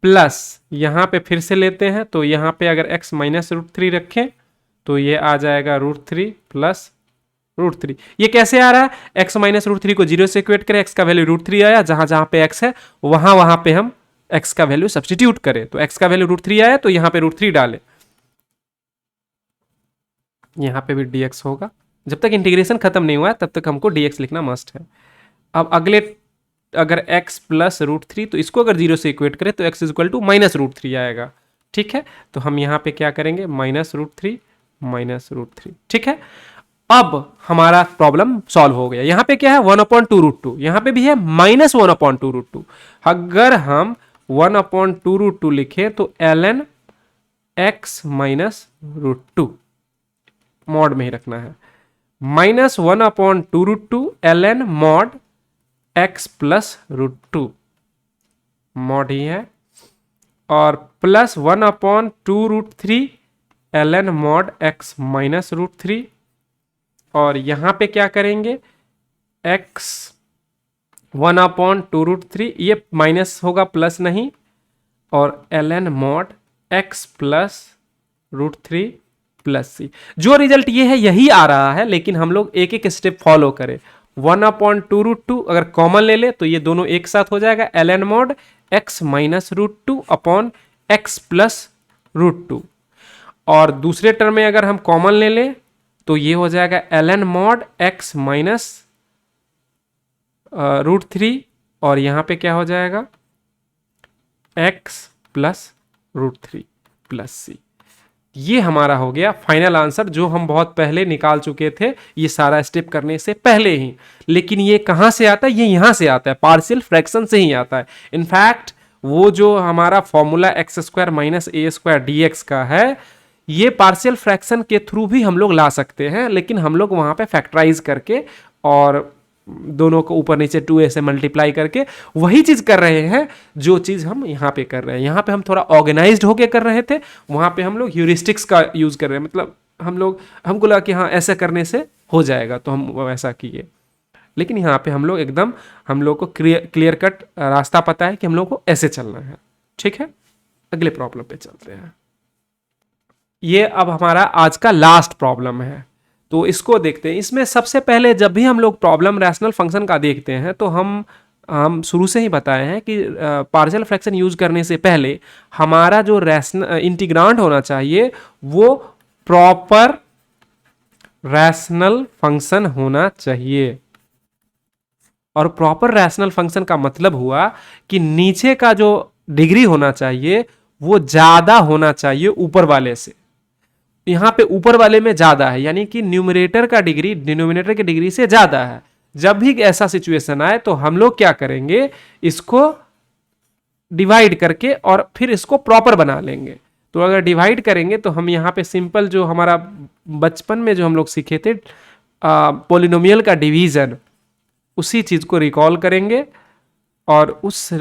प्लस यहां पे फिर से लेते हैं तो यहां पे अगर x माइनस √3 रखें तो ये आ जाएगा √3 प्लस √3। ये कैसे आ रहा है, x माइनस √3 को 0 से इक्वेट करें, x का वैल्यू √3 आया, जहां जहां पे x है वहां पे हम x का वैल्यू सब्स्टिट्यूट करें, तो x का वैल्यू √3 आया तो यहाँ पे √3 डालें, यहाँ पे भी dx होगा। जब तक इंटीग्रेशन खत्म नहीं हुआ है तब तक हमको dx लिखना मस्ट है। अब अगले अगर x प्लस √3, तो इसको अगर 0 से इक्वेट करें तो x इक्वल टू -√3 आएगा। ठीक है, तो हम यहाँ पे क्या करेंगे, -√3 -√3। ठीक है, अब हमारा प्रॉब्लम सॉल्व हो गया। यहाँ पे क्या है 1/2√2, यहाँ पे भी है -1/2√2। अगर हम 1/2√2 लिखें तो ln x -√2 मॉड में ही रखना है, -1/2√2 ln mod x plus √2 mod ही है, और प्लस 1/2√3 ln मॉड x -√3, और यहां पे क्या करेंगे x 1/2√3, ये माइनस होगा प्लस नहीं, और ln mod x plus √3 plus C. जो रिजल्ट ये है यही आ रहा है, लेकिन हम लोग एक एक स्टेप फॉलो करें। 1/2√2 अगर कॉमन ले ले तो ये दोनों एक साथ हो जाएगा, ln mod x -√2 upon x plus √2, और दूसरे टर्म में अगर हम कॉमन ले लें तो ये हो जाएगा ln मॉड x माइनस √3, और यहां पे क्या हो जाएगा x प्लस √3 प्लस सी। ये हमारा हो गया फाइनल आंसर, जो हम बहुत पहले निकाल चुके थे, ये सारा स्टेप करने से पहले ही। लेकिन ये कहां से आता है, ये यहां से आता है, पार्शियल फ्रैक्शन से ही आता है। इनफैक्ट वो जो हमारा फॉर्मूला x² - a² dx का है, ये पार्शियल फ्रैक्शन के थ्रू भी हम लोग ला सकते हैं, लेकिन हम लोग वहां पे फैक्टराइज करके और दोनों को ऊपर नीचे 2a से मल्टीप्लाई करके वही चीज कर रहे हैं जो चीज हम यहाँ पे कर रहे हैं। यहाँ पे हम थोड़ा ऑर्गेनाइज्ड होके कर रहे थे, वहां पे हम लोग ह्यूरिस्टिक्स का यूज कर रहे हैं, मतलब हमको लगा कि हाँ ऐसा करने से हो जाएगा तो हम वैसा किए। लेकिन यहाँ पे हम लोग को क्लियर कट रास्ता पता है कि हम लोग को ऐसे चलना है। ठीक है, अगले प्रॉब्लम पे चलते हैं। ये अब हमारा आज का लास्ट प्रॉब्लम है, तो इसको देखते हैं। इसमें सबसे पहले जब भी हम लोग प्रॉब्लम रैशनल फंक्शन का देखते हैं तो हम शुरू से ही बताए हैं कि पार्शियल फ्रैक्शन यूज करने से पहले हमारा जो रैशनल इंटीग्रांड होना चाहिए वो प्रॉपर रैशनल फंक्शन होना चाहिए। और प्रॉपर रैशनल फंक्शन का मतलब हुआ कि नीचे का जो डिग्री होना चाहिए वो ज्यादा होना चाहिए ऊपर वाले से। यहां पे ऊपर वाले में ज्यादा है, यानी कि न्यूमरेटर का डिग्री डिनोमिनेटर की डिग्री से ज्यादा है। जब भी ऐसा सिचुएशन आए तो हम लोग क्या करेंगे, इसको डिवाइड करके और फिर इसको प्रॉपर बना लेंगे। तो अगर डिवाइड करेंगे तो हम यहाँ पे सिंपल जो हमारा बचपन में जो हम लोग सीखे थे पोलिनोमियल का डिवीजन, उसी चीज को रिकॉल करेंगे और उस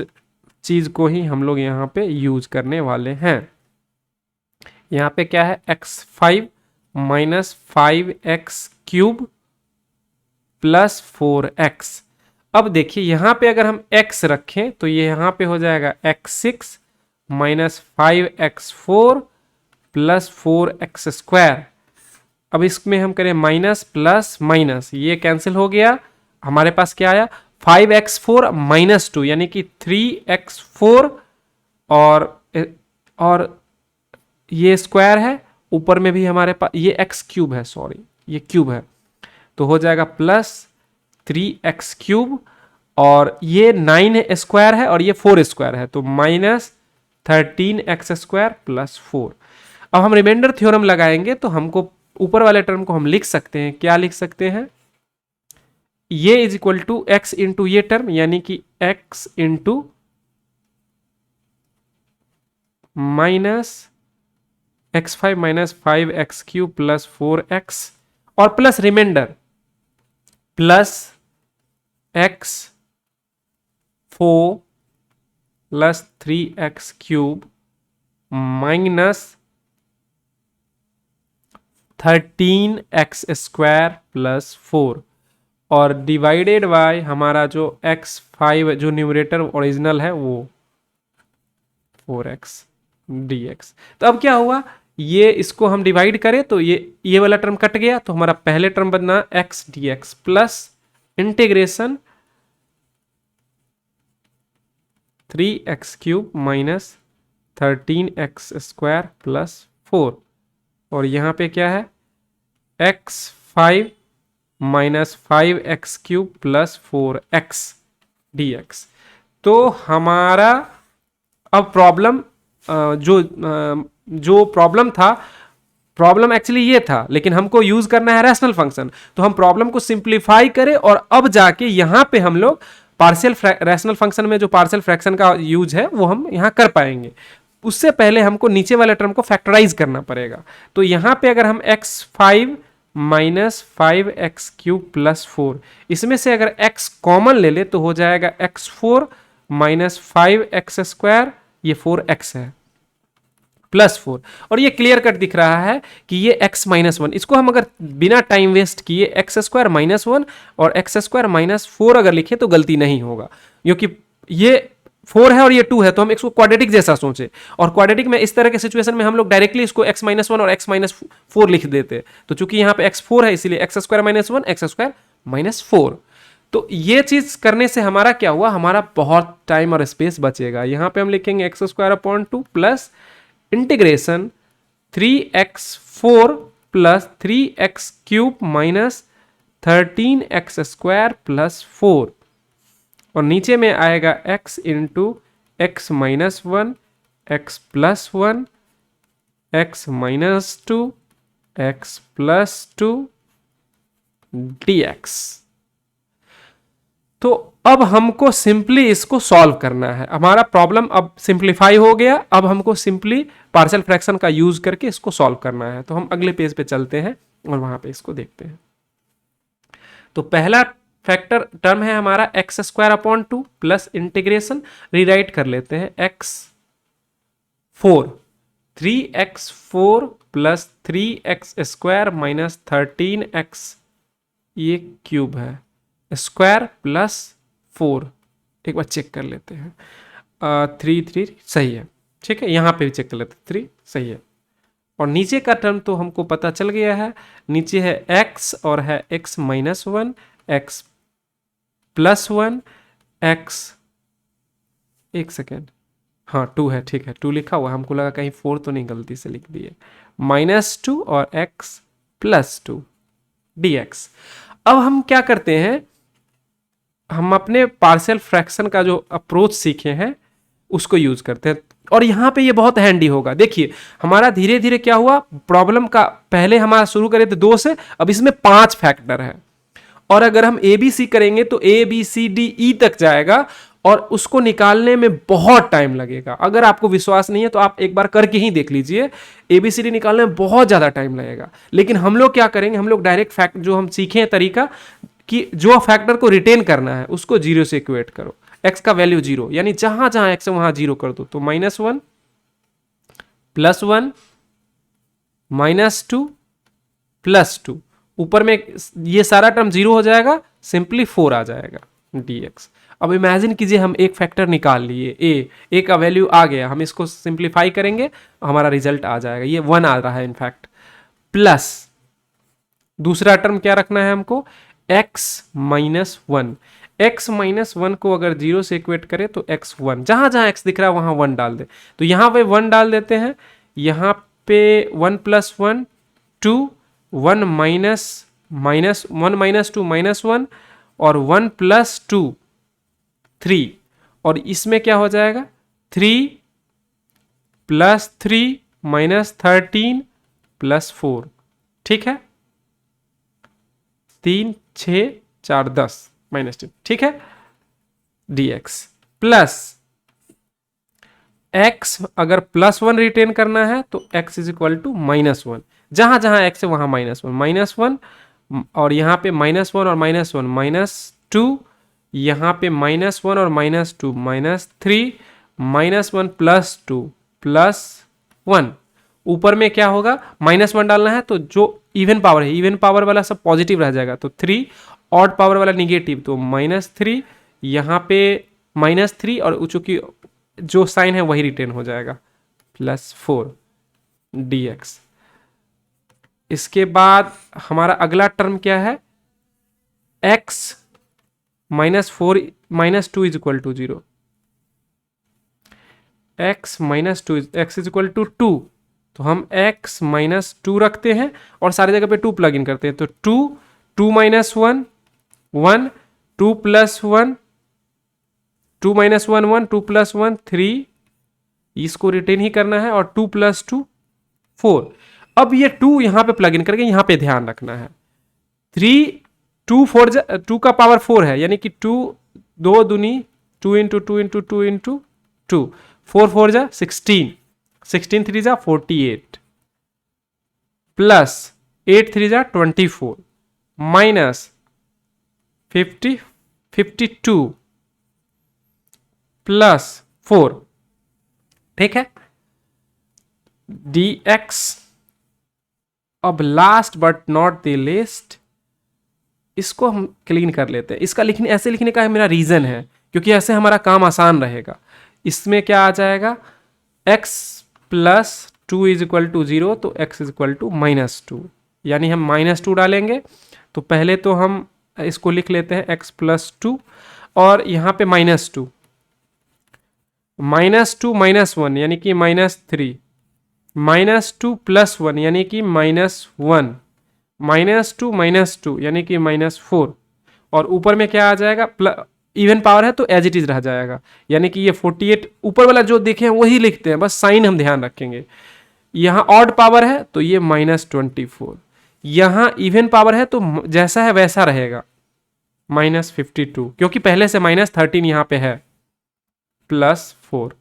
चीज को ही हम लोग यहाँ पे यूज करने वाले हैं। यहाँ पे क्या है x5 - 5x³ प्लस 4x। अब देखिए यहाँ पे अगर हम x रखें तो ये यहाँ पे हो जाएगा x6 - 5x4 प्लस 4x²। अब इसमें हम करें माइनस प्लस माइनस, ये कैंसिल हो गया। हमारे पास क्या आया 5x4 - 2 यानी कि 3x4, और ये स्क्वायर है, ऊपर में भी हमारे पास ये x³ है, सॉरी ये क्यूब है, तो हो जाएगा प्लस 3x³ और ये 9 है और ये 4 है, तो -13x² प्लस 4। अब हम रिमाइंडर थ्योरम लगाएंगे तो हमको ऊपर वाले टर्म को हम लिख सकते हैं, क्या लिख सकते हैं, ये is equal to x into ये टर्म, यानी कि x into -x5 - 5x³ plus 4x और plus remainder plus x4 plus 3x³ minus 13x² plus 4 और डिवाइडेड बाय हमारा जो x5 जो न्यूमरेटर ओरिजिनल है वो 4x dx। तो अब क्या हुआ, ये इसको हम डिवाइड करें तो ये वाला टर्म कट गया, तो हमारा पहले टर्म बना x dx plus integration 3x³ minus 13x² plus 4, और यहाँ पे क्या है x5 minus 5x³ plus 4x dx। तो हमारा अब प्रॉब्लम जो प्रॉब्लम था, प्रॉब्लम एक्चुअली ये था, लेकिन हमको यूज करना है रैशनल फंक्शन, तो हम प्रॉब्लम को सिंप्लीफाई करें और अब जाके यहां पे हम लोग पार्शियल रैशनल फंक्शन में जो पार्शियल फ्रैक्शन का यूज है वो हम यहां कर पाएंगे। उससे पहले हमको नीचे वाले टर्म को फैक्टराइज करना पड़ेगा। तो यहां पे अगर हम x5 माइनस 5x³ प्लस 4, इसमें से अगर x कॉमन ले ले तो हो जाएगा x4 माइनस 5x², ये 4x है, प्लस 4, और ये क्लियर कट दिख रहा है कि ये x माइनस 1, इसको हम अगर बिना टाइम वेस्ट किए x² माइनस 1 और x² माइनस 4 अगर लिखे तो गलती नहीं होगा, क्योंकि ये 4 है और ये 2 है, तो हम इसको क्वाड्रेटिक जैसा सोचे, और क्वाड्रेटिक में इस तरह के सिचुएशन में हम लोग डायरेक्टली इसको x माइनस 1 और x माइनस 4 लिख देते, तो चूंकि यहाँ पे x4 है इसलिए x² माइनस 1 x² माइनस 4। तो ये चीज करने से हमारा क्या हुआ, हमारा बहुत टाइम और स्पेस बचेगा। यहाँ पे हम लिखेंगे x²/2 plus integration 3x4 plus 3x³ minus 13x² plus 4, और नीचे में आएगा x into x minus 1, x plus 1, x minus 2, x plus 2 dx। तो अब हमको सिंपली इसको सॉल्व करना है, हमारा प्रॉब्लम अब सिंप्लीफाई हो गया, अब हमको सिंपली पार्शियल फ्रैक्शन का यूज करके इसको सॉल्व करना है। तो हम अगले पेज पे चलते हैं और वहां पे इसको देखते हैं। तो पहला फैक्टर टर्म है हमारा x² प्लस इंटीग्रेशन, रीराइट कर लेते हैं x4, 3x4 plus 3x² minus 13x, ये क्यूब है, स्क्वायर प्लस 4, एक बार चेक कर लेते हैं, 3 सही है, ठीक है, यहाँ पे भी चेक कर लेते हैं, 3 सही है। और नीचे का टर्म तो हमको पता चल गया है, नीचे है x और है x minus 1, x plus 1, x, एक सेकेंड, हाँ 2 है, ठीक है 2 लिखा हुआ, हमको लगा कहीं 4 तो नहीं गलती से लिख दिए, -2 और x प्लस 2 dx। अब हम क्या करते हैं, हम अपने पार्शियल फ्रैक्शन का जो अप्रोच सीखे हैं उसको यूज करते हैं, और यहां पे ये बहुत हैंडी होगा। देखिए हमारा धीरे धीरे क्या हुआ, प्रॉब्लम का पहले हमारा शुरू करे थे 2 से, अब इसमें 5 फैक्टर है, और अगर हम ABC करेंगे तो ABCDE तक जाएगा, और उसको निकालने में बहुत टाइम लगेगा। अगर आपको विश्वास नहीं है तो आप एक बार करके ही देख लीजिए, ABCD निकालने में बहुत ज्यादा टाइम लगेगा। लेकिन हम लोग क्या करेंगे, हम लोग डायरेक्ट फैक्ट जो हम सीखे हैं तरीका कि जो फैक्टर को रिटेन करना है उसको 0 से इक्वेट करो, x का वैल्यू 0, यानी जहां जहां x है वहां 0 कर दो, तो -1 +1 -2 +2, ऊपर में ये सारा टर्म 0 हो जाएगा, सिंपली 4 आ जाएगा dx। अब इमेजिन कीजिए हम एक फैक्टर निकाल लिए, a का वैल्यू आ गया, हम इसको सिंप्लीफाई करेंगे हमारा रिजल्ट आ जाएगा, ये 1 आ रहा है इनफैक्ट, प्लस दूसरा टर्म क्या रखना है हमको, x माइनस 1, x माइनस 1 को अगर 0 से इक्वेट करें तो x1, जहां जहां x दिख रहा है वहां 1 डाल दे, तो यहां पे 1 डाल देते हैं, यहां पे 1 + 1 2, 1 - 2 -1, और 1 + 2 3, और इसमें क्या हो जाएगा 3 + 3 -13 + 4, ठीक है, 3 6 4 10 -2, ठीक है, dx प्लस x अगर +1 रिटेन करना है तो x = -1, जहां जहां x है वहां -1, और यहां पे -1 और -1 -2, यहां पे -1 और -2 -3, -1 + 2 +1, ऊपर में क्या होगा, -1 डालना है तो जो इवन पावर है, इवन पावर वाला सब पॉजिटिव रह जाएगा, तो 3, ऑड पावर वाला निगेटिव, तो -3, यहाँ पे -3, और चूंकि जो साइन है वही रिटेन हो जाएगा, +4 dx। इसके बाद हमारा अगला टर्म क्या है, x -4 -2 = 0, x minus two, x is equal to 2, तो हम x माइनस 2 रखते हैं और सारी जगह पे 2 प्लग इन करते हैं। तो 2, 2 माइनस 1, 1, 2 प्लस 1, 2 माइनस 1, 1, 2 प्लस 1, 3, इसको रिटेन ही करना है, और 2 प्लस 2, 4। अब ये 2 यहां पे प्लग इन करके यहां पे ध्यान रखना है। 3, 2 4 2 का पावर 4 है, यानी कि 2 2 दूनी 2 इंटू 2 इंटू 2 इंटू 2, 4 4 जा 16, 16 3 जा 48, प्लस 8 3 जा 24, माइनस 50 52 प्लस 4, ठीक है, dx। अब last but not the least, इसको हम क्लीन कर लेते हैं। इसका लिखने, ऐसे लिखने का मेरा रीजन है क्योंकि ऐसे हमारा काम आसान रहेगा। इसमें क्या आ जाएगा, x plus 2 is equal to 0, तो x इज इक्वल टू -2, यानी हम -2 डालेंगे। तो पहले तो हम इसको लिख लेते हैं x प्लस 2, और यहाँ पे -2, -2 -1 यानी कि -3, -2 प्लस 1 यानी कि -1, -2 -2 यानी कि -4, और ऊपर में क्या आ जाएगा, इवन पावर है तो एज इट इज रह जाएगा, यानी कि ये 48 ऊपर वाला जो देखे हैं वही लिखते हैं, बस साइन हम ध्यान रखेंगे। यहाँ ऑड पावर है तो ये -24, यहाँ इवन पावर है तो जैसा है वैसा रहेगा, -52, क्योंकि पहले से -13 यहाँ पे है, +4,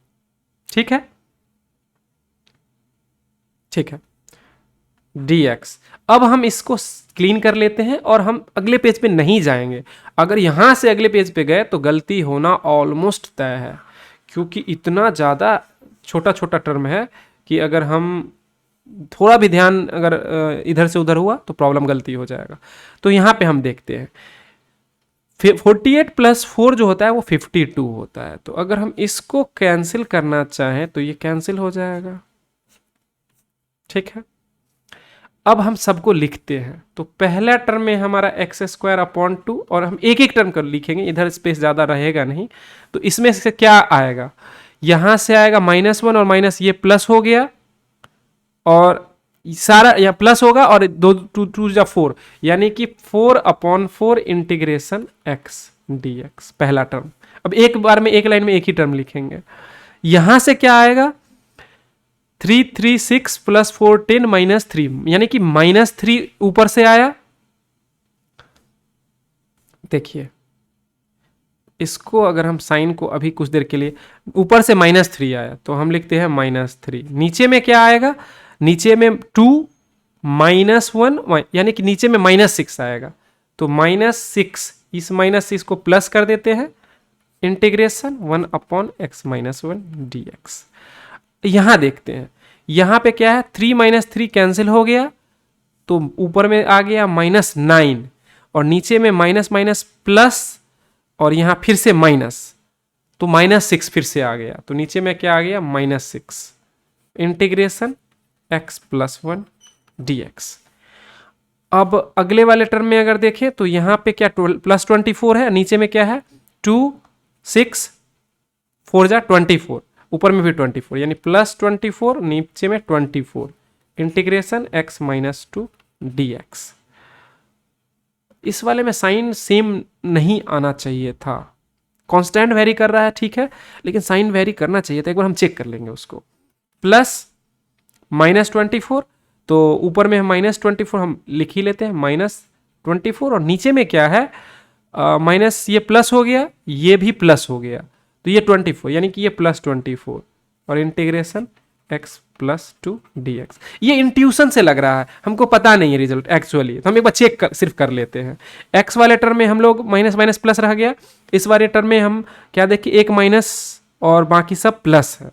ठीक है, ठीक है, dx। अब हम इसको क्लीन कर लेते हैं और हम अगले पेज पे नहीं जाएंगे। अगर यहां से अगले पेज पे गए तो गलती होना ऑलमोस्ट तय है, क्योंकि इतना ज़्यादा छोटा छोटा टर्म है कि अगर हम थोड़ा भी ध्यान अगर इधर से उधर हुआ तो प्रॉब्लम, गलती हो जाएगा। तो यहाँ पे हम देखते हैं 48 प्लस 4 जो होता है वो 52 होता है। तो अगर हम इसको कैंसिल करना चाहें तो ये कैंसिल हो जाएगा, ठीक है। अब हम सबको लिखते हैं। तो पहला टर्म में हमारा x² और हम एक एक टर्म कर लिखेंगे, इधर स्पेस ज़्यादा रहेगा नहीं। तो इसमें से क्या आएगा, यहाँ से आएगा -1 और माइनस ये प्लस हो गया, और सारा यहाँ प्लस होगा, और 2 जा 4, यानी कि 4/4 इंटीग्रेशन x dx, पहला टर्म। अब एक बार में एक लाइन में एक ही टर्म लिखेंगे। यहां से क्या आएगा, 3 3 6 प्लस 4 10 -3, यानी कि -3 ऊपर से आया। देखिए इसको अगर हम साइन को अभी कुछ देर के लिए, ऊपर से -3 आया तो हम लिखते हैं -3। नीचे में क्या आएगा, नीचे में 2 -1, यानी कि नीचे में -6 आएगा। तो -6, इस -6 को प्लस कर देते हैं, इंटीग्रेशन 1/x-1 dx। यहां देखते हैं, यहां पे क्या है, 3 - 3 कैंसिल हो गया, तो ऊपर में आ गया -9, और नीचे में माइनस माइनस प्लस, और यहां फिर से माइनस, तो -6 फिर से आ गया। तो नीचे में क्या आ गया, -6, इंटीग्रेशन x+1 dx। अब अगले वाले टर्म में अगर देखें तो यहां पे क्या +24 है, नीचे में क्या है 2 6 4 जा 24, ऊपर में भी 24, यानी +24, नीचे में 24, इंटीग्रेशन x-2 dx। इस वाले में साइन सेम नहीं आना चाहिए था, कांस्टेंट वेरी कर रहा है ठीक है, लेकिन साइन वेरी करना चाहिए था। एक बार हम चेक कर लेंगे उसको। प्लस -24, तो ऊपर में -24 हम लिख ही लेते हैं, -24, और नीचे में क्या है माइनस, ये प्लस हो गया, ये भी प्लस हो गया, तो ये 24, यानी कि ये +24, और इंटीग्रेशन x+2 dx। ये इंट्यूशन से लग रहा है, हमको पता नहीं है रिजल्ट एक्चुअली, तो हम एक बार चेक सिर्फ कर लेते हैं। x वाले टर्म में हम लोग माइनस माइनस प्लस रह गया, इस वाले टर्म में हम क्या देखिए, एक माइनस और बाकी सब प्लस है।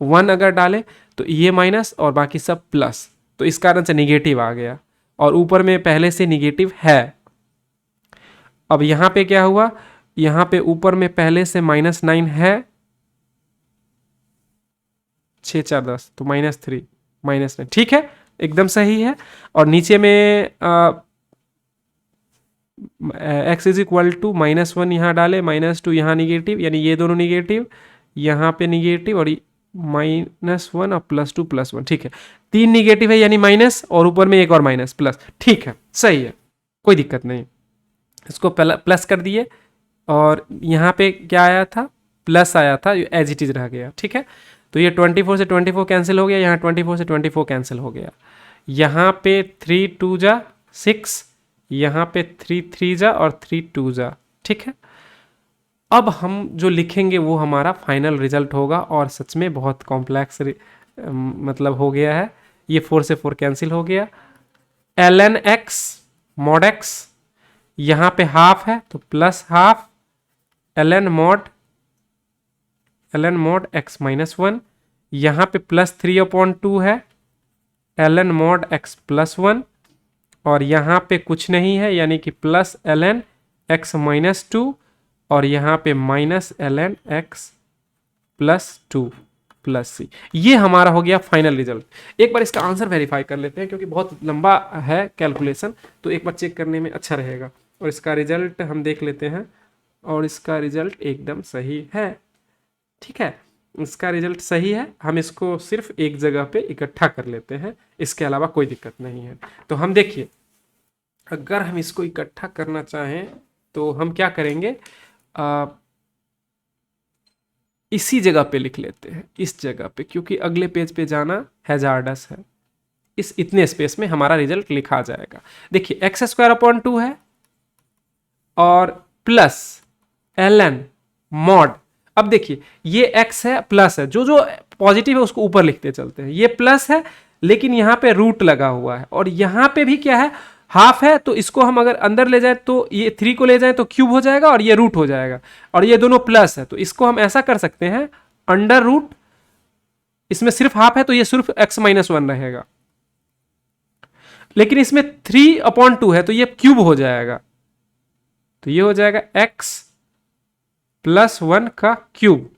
1 अगर डाले तो ये माइनस और बाकी सब प्लस, तो इस कारण से निगेटिव आ गया, और ऊपर में पहले से निगेटिव है। अब यहां पे क्या हुआ, यहां पे ऊपर में पहले से -9 है, 6 4 10, तो -3 -9, ठीक है, एकदम सही है। और नीचे में x = -1 यहां डाले, -2 यहां निगेटिव, यानी ये दोनों निगेटिव, यहाँ पे निगेटिव और -1 और +2 +1, ठीक है। 3 निगेटिव है यानी माइनस, और ऊपर में एक और माइनस प्लस, ठीक है, सही है, कोई दिक्कत नहीं। इसको प्लस कर दिए और यहाँ पे क्या आया था, प्लस आया था, एज इट इज रह गया, ठीक है। तो ये 24 से 24 कैंसिल हो गया, यहाँ 24 से 24 कैंसिल हो गया, यहाँ पे 3 2 जा 6, यहाँ पे 3 3 जा और 3 2 जा, ठीक है। अब हम जो लिखेंगे वो हमारा फाइनल रिजल्ट होगा, और सच में बहुत कॉम्प्लेक्स मतलब हो गया है। ये 4 से 4 कैंसिल हो गया, ln x mod x, यहाँ पे हाफ है तो plus half, ln mod x -1, यहाँ पे +3/2 है, ln mod x +1, और यहाँ पे कुछ नहीं है यानी कि प्लस ln x -2, और यहाँ पे माइनस ln x +2 +c। ये हमारा हो गया फाइनल रिजल्ट। एक बार इसका आंसर वेरीफाई कर लेते हैं क्योंकि बहुत लंबा है कैलकुलेशन, तो एक बार चेक करने में अच्छा रहेगा। और इसका रिजल्ट हम देख लेते हैं, और इसका रिजल्ट एकदम सही है, ठीक है, इसका रिजल्ट सही है। हम इसको सिर्फ एक जगह पे इकट्ठा कर लेते हैं, इसके अलावा कोई दिक्कत नहीं है। तो हम देखिए, अगर हम इसको इकट्ठा करना चाहें तो हम क्या करेंगे, इसी जगह पे लिख लेते हैं, इस जगह पे, क्योंकि अगले पेज पे जाना हैजार्डस है। इस इतने स्पेस में हमारा रिजल्ट लिखा जाएगा। देखिए x² है और प्लस ln mod, अब देखिए ये x है प्लस है, जो जो पॉजिटिव है उसको ऊपर लिखते चलते हैं। ये प्लस है लेकिन यहाँ पे रूट लगा हुआ है, और यहाँ पे भी क्या है, हाफ है, तो इसको हम अगर अंदर ले जाए तो ये 3 को ले जाए तो क्यूब हो जाएगा और ये रूट हो जाएगा, और ये दोनों प्लस है, तो इसको हम ऐसा कर सकते हैं अंडर रूट, इसमें सिर्फ हाफ है तो ये सिर्फ x -1 रहेगा, लेकिन इसमें 3/2 है तो ये क्यूब हो जाएगा, तो ये हो जाएगा x +1 का क्यूब।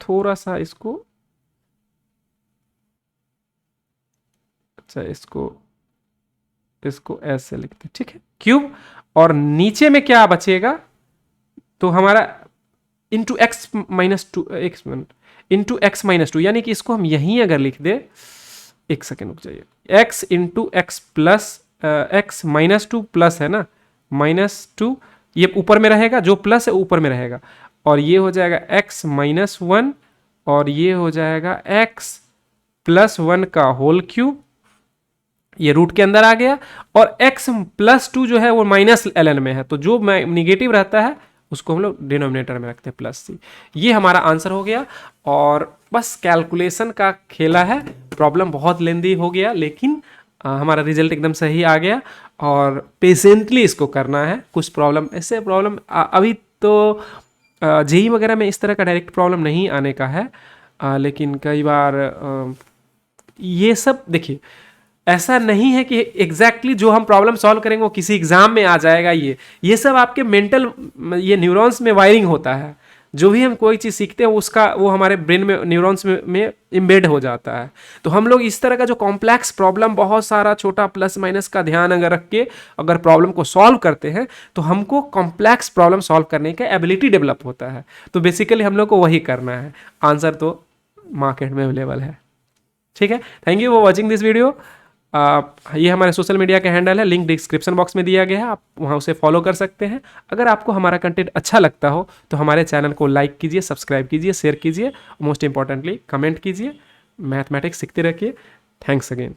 थोड़ा सा इसको, अच्छा इसको ऐसे लिखते, ठीक है, क्यूब, और नीचे में क्या बचेगा, तो हमारा इंटू x -2 यानी कि इसको हम यहीं अगर लिख दे, एक सेकेंड रुक जाइए, x इंटू x -2 प्लस है ना, -2, ये ऊपर में रहेगा, जो प्लस है ऊपर में रहेगा, और ये हो जाएगा x -1, और ये हो जाएगा x +1 का होल क्यूब, ये रूट के अंदर आ गया, और x +2 जो है वो -ln में है, तो जो निगेटिव रहता है उसको हम लोग डिनोमिनेटर में रखते हैं +c। ये हमारा आंसर हो गया, और बस कैलकुलेशन का खेला है, प्रॉब्लम बहुत लेंदी हो गया, लेकिन हमारा रिजल्ट एकदम सही आ गया, और पेशेंटली इसको करना है। कुछ प्रॉब्लम ऐसे प्रॉब्लम अभी तो जेई वगैरह में इस तरह का डायरेक्ट प्रॉब्लम नहीं आने का है, लेकिन कई बार ये सब देखिए, ऐसा नहीं है कि एग्जैक्टली जो हम प्रॉब्लम सॉल्व करेंगे वो किसी एग्जाम में आ जाएगा। ये सब आपके मेंटल, ये न्यूरॉन्स में वायरिंग होता है, जो भी हम कोई चीज़ सीखते हैं उसका वो हमारे ब्रेन में न्यूरॉन्स में इम्बेड हो जाता है। तो हम लोग इस तरह का जो कॉम्प्लेक्स प्रॉब्लम, बहुत सारा छोटा प्लस माइनस का ध्यान अगर रख के अगर प्रॉब्लम को सॉल्व करते हैं तो हमको कॉम्प्लेक्स प्रॉब्लम सॉल्व करने का एबिलिटी डेवलप होता है। तो बेसिकली हम लोग को वही करना है। आंसर तो मार्केट में अवेलेबल है। ठीक है, thank you for watching this video. ये हमारे सोशल मीडिया का हैंडल है, लिंक डिस्क्रिप्शन बॉक्स में दिया गया है, आप वहाँ उसे फॉलो कर सकते हैं। अगर आपको हमारा कंटेंट अच्छा लगता हो तो हमारे चैनल को लाइक कीजिए, सब्सक्राइब कीजिए, शेयर कीजिए, मोस्ट इंपॉर्टेंटली कमेंट कीजिए। मैथमेटिक्स सीखते रहिए। Thanks again.